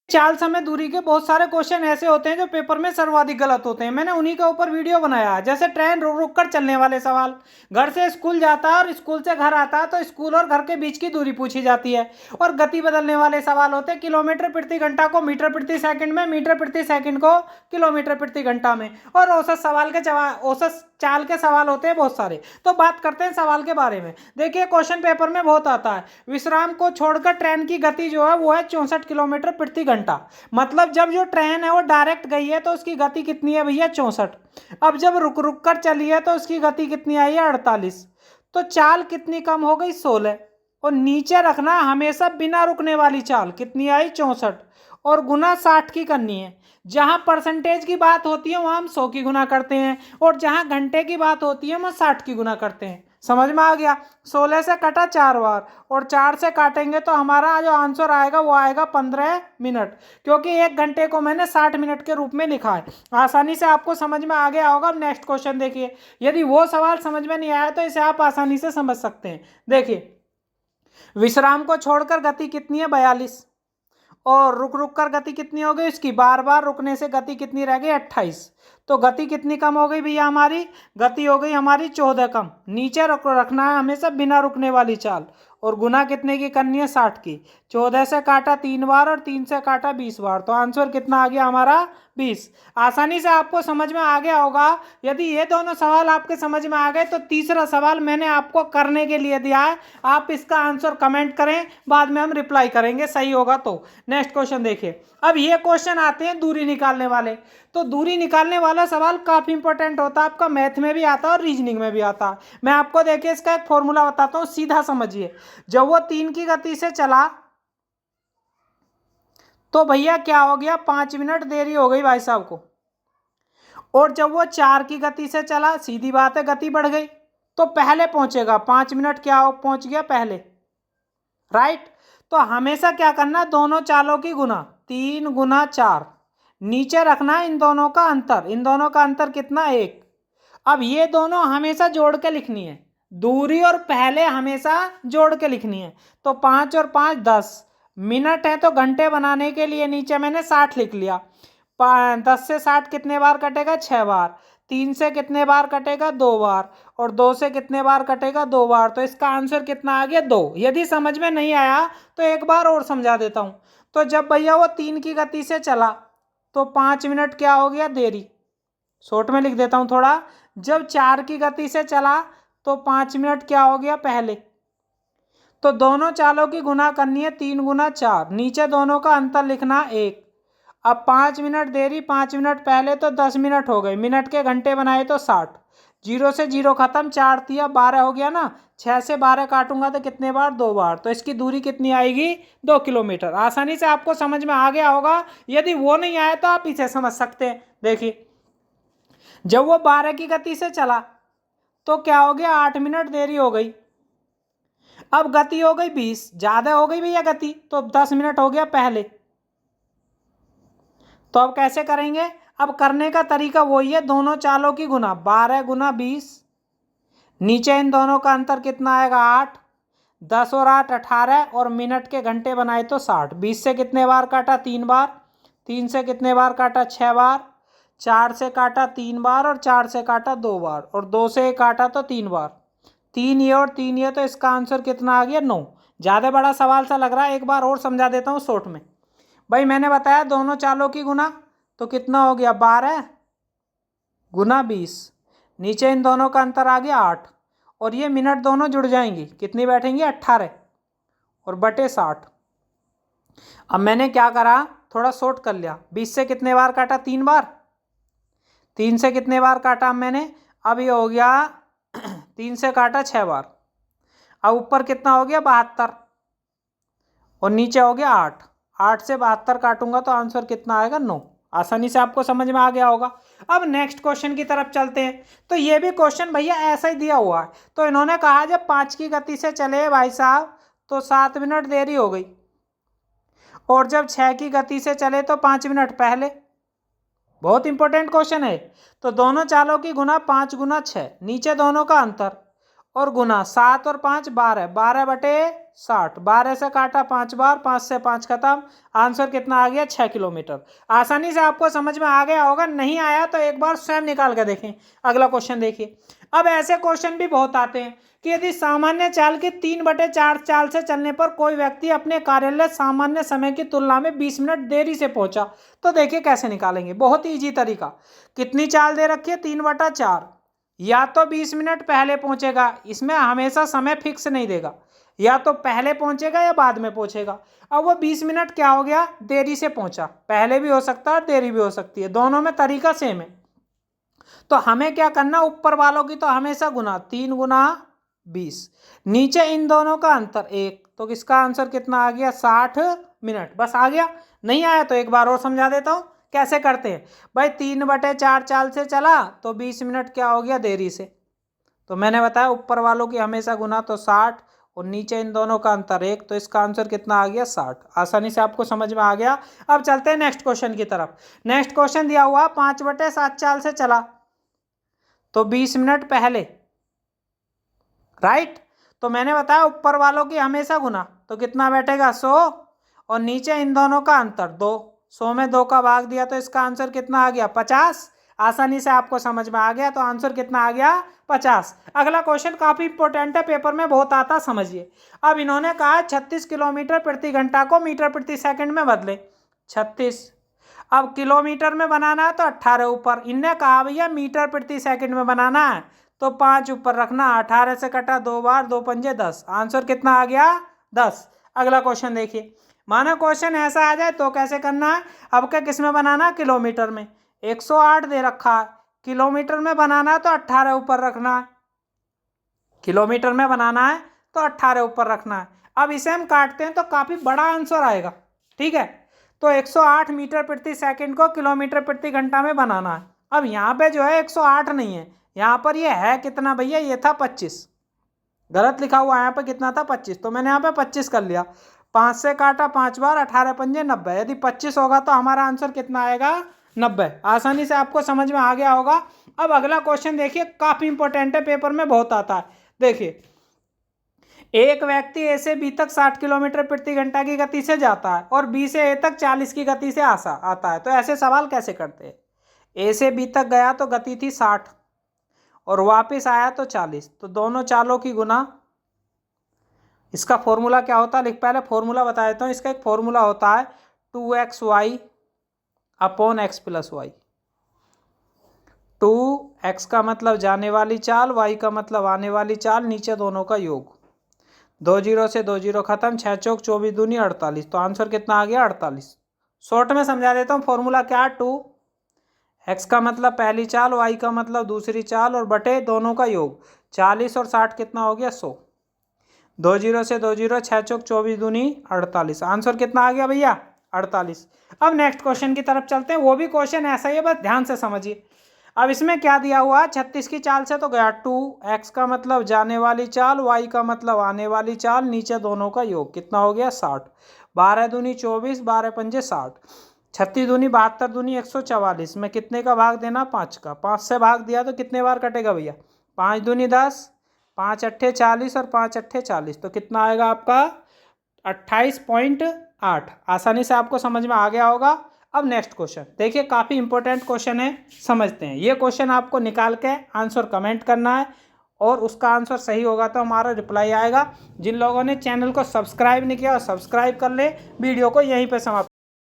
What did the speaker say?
चाल समय दूरी के बहुत सारे क्वेश्चन ऐसे होते हैं जो पेपर में सर्वाधिक गलत होते हैं। मैंने उन्हीं के ऊपर वीडियो बनाया है। जैसे ट्रेन रुक रुक कर चलने वाले सवाल, घर से स्कूल जाता है और स्कूल से घर आता है तो स्कूल और घर के बीच की दूरी पूछी जाती है। और गति बदलने वाले सवाल होते हैं, किलोमीटर प्रति घंटा को मीटर प्रति सेकंड में, मीटर प्रति सेकंड को किलोमीटर प्रति घंटा में। और औसत सवाल के औसत चाल के सवाल होते हैं बहुत सारे। तो बात करते हैं सवाल के बारे में। देखिए क्वेश्चन पेपर में बहुत आता है, विश्राम को छोड़कर ट्रेन की गति जो है वो है 64 किलोमीटर प्रति घंटा। मतलब जब जो ट्रेन है वो डायरेक्ट गई है तो उसकी गति कितनी है भैया, 64। अब जब रुक रुक कर चली है तो उसकी गति कितनी आई है, 48। तो चाल कितनी कम हो गई, 16। और नीचे रखना हमेशा बिना रुकने वाली चाल कितनी आई, 64। और गुना 60 की करनी है। जहां परसेंटेज की बात होती है वहां हम 100 की गुना करते हैं, और जहां घंटे की बात होती है वहां 60 की गुना करते हैं। समझ में आ गया। 16 से कटा 4 बार, और 4 से काटेंगे तो हमारा जो आंसर आएगा वो आएगा 15 मिनट, क्योंकि 1 घंटे को मैंने 60 मिनट के रूप में लिखा है। आसानी से आपको समझ में आ गया होगा। नेक्स्ट क्वेश्चन देखिए, यदि वो सवाल समझ में नहीं आया तो इसे आप आसानी से समझ सकते हैं। देखिए, विश्राम को छोड़कर गति कितनी है, 42। और रुक रुक कर गति कितनी हो गई उसकी, बार बार रुकने से गति कितनी रह गई, 28। तो गति कितनी कम हो गई भैया, हमारी गति हो गई हमारी 14 कम। नीचे रखना है हमेशा बिना रुकने वाली चाल, और गुना कितने की करनी है, 60 की। 14 से काटा 3 बार और 3 से काटा 20 बार, तो आंसर कितना आ गया हमारा, 20। आसानी से आपको समझ में आ गया होगा। यदि ये दोनों सवाल आपके समझ में आ गए तो तीसरा सवाल मैंने आपको करने के लिए दिया है, आप इसका आंसर कमेंट करें, बाद में हम रिप्लाई करेंगे, सही होगा तो। नेक्स्ट क्वेश्चन देखिए। अब ये क्वेश्चन आते हैं दूरी निकालने वाले। तो दूरी निकालने वाला सवाल काफी इंपॉर्टेंट होता है, आपका मैथ में भी आता है और रीजनिंग में भी आता है। मैं आपको देखिए इसका एक फॉर्मूला बताता हूं, सीधा समझिए। जब वो 3 की गति से चला तो भैया क्या हो गया, 5 मिनट देरी हो गई भाई साहब को। और जब वो 4 की गति से चला, सीधी बात है गति बढ़ गई, तो पहले पहुंचेगा। 5 मिनट क्या हो, पहुंच गया पहले, राइट। तो हमेशा क्या करना, दोनों चालों की गुना, 3 गुना 4। नीचे रखना इन दोनों का अंतर, इन दोनों का अंतर कितना, 1। अब ये दोनों हमेशा जोड़ के लिखनी है, दूरी और पहले हमेशा जोड़ के लिखनी है। तो 5 और 5 10 मिनट है, तो घंटे बनाने के लिए नीचे मैंने 60 लिख लिया। 10 से 60 कितने बार कटेगा, 6 बार। 3 से कितने बार कटेगा, 2 बार। और 2 से कितने बार कटेगा, 2 बार। तो इसका आंसर कितना आ गया, 2। यदि समझ में नहीं आया तो एक बार और समझा देता हूं। तो जब भैया वो 3 की गति से चला तो 5 मिनट क्या हो गया, देरी। शॉर्ट में लिख देता हूं थोड़ा। जब 4 की गति से चला तो 5 मिनट क्या हो गया, पहले। तो दोनों चालों की गुना करनी है, 3 गुना 4। नीचे दोनों का अंतर लिखना, 1। अब 5 मिनट देरी, 5 मिनट पहले, तो 10 मिनट हो गए। मिनट के घंटे बनाए तो 60। 0 से 0 खत्म, 4 तिया 12 हो गया ना। 6 से 12 काटूंगा तो कितने बार, 2 बार। तो इसकी दूरी कितनी आएगी, 2 किलोमीटर। आसानी से आपको समझ में आ गया होगा। यदि वो नहीं आया तो आप इसे समझ सकते हैं। देखिए, जब वो 12 की गति से चला तो क्या हो गया, 8 मिनट देरी हो गई। अब गति हो गई 20, ज्यादा हो गई भैया गति, तो 10 मिनट हो गया पहले। तो अब कैसे करेंगे, अब करने का तरीका वही है, दोनों चालों की गुना, 12 गुना 20। नीचे इन दोनों का अंतर कितना आएगा, 8। 10 और 8 18, और मिनट के घंटे बनाए तो 60। 20 से कितने बार काटा, 3 बार। 3 से कितने बार काटा, 6 बार। 4 से काटा 3 बार, और 4 से काटा 2 बार, और 2 से काटा तो 3 बार। 3 ये और 3 ये, तो इसका आंसर कितना आ गया, 9। ज़्यादा बड़ा सवाल सा लग रहा है, एक बार और समझा देता हूँ शॉर्ट में। भाई मैंने बताया दोनों चालों की गुना, तो कितना हो गया, 12 गुना 20। नीचे इन दोनों का अंतर आ गया 8, और ये मिनट दोनों जुड़ जाएंगी, कितनी बैठेंगी, 18, और बटे 60। अब मैंने क्या करा, थोड़ा शॉर्ट कर लिया। 20 से कितने बार काटा, 3 बार। 3 से कितने बार काटा मैंने, अब ये हो गया 3 से काटा 6 बार। अब ऊपर कितना हो गया, 72, और नीचे हो गया 8। 8 से 72 काटूंगा तो आंसर कितना आएगा, 9। आसानी से आपको समझ में आ गया होगा। अब नेक्स्ट क्वेश्चन की तरफ चलते हैं। तो ये भी क्वेश्चन भैया ऐसा ही दिया हुआ है। तो इन्होंने कहा जब 5 की गति से चले भाई साहब तो 7 मिनट देरी हो गई, और जब 6 की गति से चले तो 5 मिनट पहले। बहुत इंपॉर्टेंट क्वेश्चन है। तो दोनों चालों की गुना, 5 गुना 6, नीचे दोनों का अंतर, और गुना 7 और 5 12, 12/60, 12 से काटा 5 बार, 5 से 5 खत्म। आंसर कितना आ गया? 6 किलोमीटर। आसानी से आपको समझ में आ गया होगा, नहीं आया तो एक बार स्वयं निकाल कर देखें। अगला क्वेश्चन देखिए। अब ऐसे क्वेश्चन भी बहुत आते हैं कि यदि सामान्य चाल की 3/4 चाल से चलने पर कोई व्यक्ति अपने कार्यालय सामान्य समय की तुलना में 20 मिनट देरी से पहुंचा, तो देखिए कैसे निकालेंगे। बहुत ही ईजी तरीका। कितनी चाल दे रखी है? 3/4। या तो 20 मिनट पहले पहुंचेगा, इसमें हमेशा समय फिक्स नहीं देगा, या तो पहले पहुंचेगा या बाद में पहुंचेगा। अब वो 20 मिनट क्या हो गया? देरी से पहुंचा। पहले भी हो सकता है, देरी भी हो सकती है, दोनों में तरीका सेम है। तो हमें क्या करना? ऊपर वालों की तो हमेशा गुना, 3 गुना 20, नीचे इन दोनों का अंतर 1, तो इसका आंसर कितना आ गया? 60 मिनट। बस आ गया। नहीं आया तो एक बार और समझा देता हूं कैसे करते हैं। भाई 3/4 चाल से चला तो 20 मिनट क्या हो गया? देरी से। तो मैंने बताया ऊपर वालों की हमेशा गुना तो 60, और नीचे इन दोनों का अंतर 1, तो इसका आंसर कितना आ गया? 60। आसानी से आपको समझ में आ गया। अब चलते हैं नेक्स्ट क्वेश्चन की तरफ। नेक्स्ट क्वेश्चन दिया हुआ 5/7 चाल से चला तो 20 मिनट पहले, राइट। तो मैंने बताया ऊपर वालों की हमेशा गुना, तो कितना बैठेगा? 100, और नीचे इन दोनों का अंतर 2, 100 में 2 का भाग दिया तो इसका आंसर कितना आ गया? 50। आसानी से आपको समझ में आ गया, तो आंसर कितना आ गया? 50। अगला क्वेश्चन काफी इंपॉर्टेंट है, पेपर में बहुत आता, समझिए। अब इन्होंने कहा 36 किलोमीटर प्रति घंटा को मीटर प्रति सेकंड में बदले। 36, अब किलोमीटर में बनाना है तो 18 ऊपर। इनने कहा भैया मीटर प्रति सेकंड में बनाना है, तो 5 ऊपर रखना। 18 से कटा 2 बार, 2 पंजे 10। आंसर कितना आ गया? 10। अगला क्वेश्चन देखिए। माना क्वेश्चन ऐसा आ जाए तो कैसे करना है? अब क्या किस में बनाना है? किलोमीटर में। 108 दे रखा है, किलोमीटर में बनाना है तो 18 ऊपर रखना है। किलोमीटर में बनाना है तो 18 ऊपर रखना है। अब इसे हम काटते हैं तो काफी बड़ा आंसर आएगा, ठीक है। तो 108 मीटर प्रति सेकंड को किलोमीटर प्रति घंटा में बनाना है। अब यहाँ पे जो है 108 नहीं है, यहाँ पर ये है कितना भैया? ये था 25, गलत लिखा हुआ। यहाँ पे कितना था? 25, तो मैंने यहाँ पे 25 कर लिया। 5 से काटा 5 बार, 18 पंजे 90। यदि 25 होगा तो हमारा आंसर कितना आएगा? 90। आसानी से आपको समझ में आ गया होगा। अब अगला क्वेश्चन देखिए, काफी इंपॉर्टेंट है, पेपर में बहुत आता है। देखिए, एक व्यक्ति ए से बी तक 60 किलोमीटर प्रति घंटा की गति से जाता है और बी से ए तक 40 की गति से आता है, तो ऐसे सवाल कैसे करते हैं? ए से बी तक गया तो गति थी 60 और वापस आया तो 40, तो दोनों चालों की गुना। इसका फॉर्मूला क्या होता है? लिख, पहले फॉर्मूला बता देता हूँ। इसका एक फॉर्मूला होता है 2xy upon x plus Y. 2x का मतलब जाने वाली चाल, y का मतलब आने वाली चाल, नीचे दोनों का योग। 2 0 से 2 0 खत्म, 6 चौक 24 दूनी 48, तो आंसर कितना आ गया? 48। शॉर्ट में समझा देता हूँ। फॉर्मूला क्या? 2x का मतलब पहली चाल, y का मतलब दूसरी चाल, और बटे दोनों का योग। 40 और 60 कितना हो गया? 100। 2 0 से 2 0, 6 चौक 24 दूनी 48। आंसर कितना आ गया भैया? 48। अब नेक्स्ट क्वेश्चन की तरफ चलते हैं। वो भी क्वेश्चन ऐसा ही है, बस ध्यान से समझिए। अब इसमें क्या दिया हुआ? 36 की चाल से तो गया 2x का मतलब जाने वाली चाल, y का मतलब आने वाली चाल, नीचे दोनों का योग। कितना हो गया? 60। 12 दूनी 24, 12 पंजे 60, 36 दूनी 72 दूनी 144 में कितने का भाग देना? 5 का। 5 से भाग दिया तो कितने बार कटेगा भैया? 5 दूनी 10, 5 अट्ठे 40 और 5 अट्ठे 40, तो कितना आएगा आपका? 28.8। आसानी से आपको समझ में आ गया होगा। अब नेक्स्ट क्वेश्चन देखिए, काफ़ी इंपॉर्टेंट क्वेश्चन है, समझते हैं। ये क्वेश्चन आपको निकाल के आंसर कमेंट करना है, और उसका आंसर सही होगा तो हमारा रिप्लाई आएगा। जिन लोगों ने चैनल को सब्सक्राइब नहीं किया, सब्सक्राइब कर ले। वीडियो को यहीं पे समाप्त।